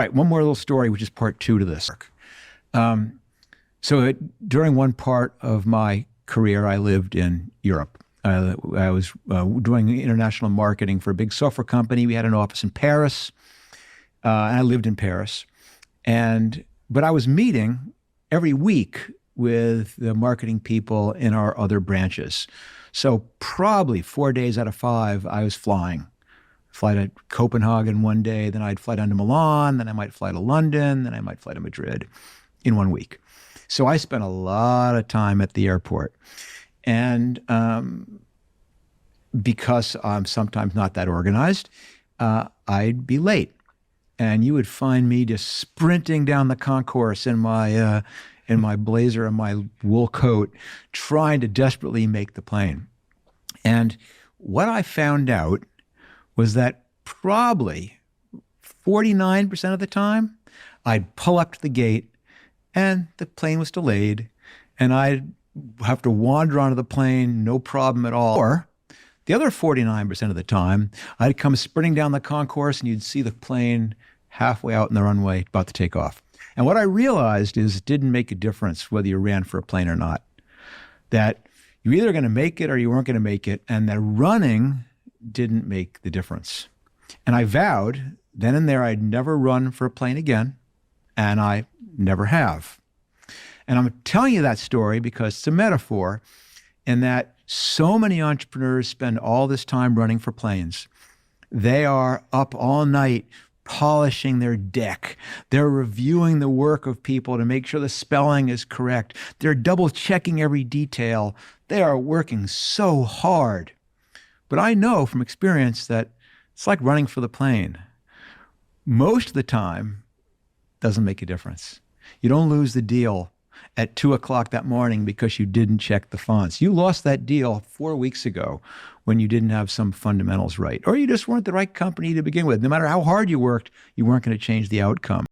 right, one more little story, which is part two to this. During one part of my career, I lived in Europe. I was doing international marketing for a big software company. We had an office in Paris, and I lived in Paris. But I was meeting every week with the marketing people in our other branches. So probably 4 days out of 5, I was flying. Fly to Copenhagen one day, then I'd fly down to Milan, then I might fly to London, then I might fly to Madrid in 1 week. So I spent a lot of time at the airport. And because I'm sometimes not that organized, I'd be late. And you would find me just sprinting down the concourse in my blazer and my wool coat, trying to desperately make the plane. And what I found out was that probably 49% of the time, I'd pull up to the gate and the plane was delayed, and I'd have to wander onto the plane, no problem at all. Or the other 49% of the time, I'd come sprinting down the concourse and you'd see the plane halfway out in the runway about to take off. And what I realized is it didn't make a difference whether you ran for a plane or not. That you're either going to make it or you weren't going to make it, and that running didn't make the difference. And I vowed then and there I'd never run for a plane again, and I never have. And I'm telling you that story because it's a metaphor in that so many entrepreneurs spend all this time running for planes. They are up all night polishing their deck. They're reviewing the work of people to make sure the spelling is correct. They're double checking every detail. They are working so hard. But I know from experience that it's like running for the plane. Most of the time, doesn't make a difference. You don't lose the deal at 2 o'clock that morning because you didn't check the fonts. You lost that deal 4 weeks ago when you didn't have some fundamentals right, or you just weren't the right company to begin with. No matter how hard you worked, you weren't going to change the outcome.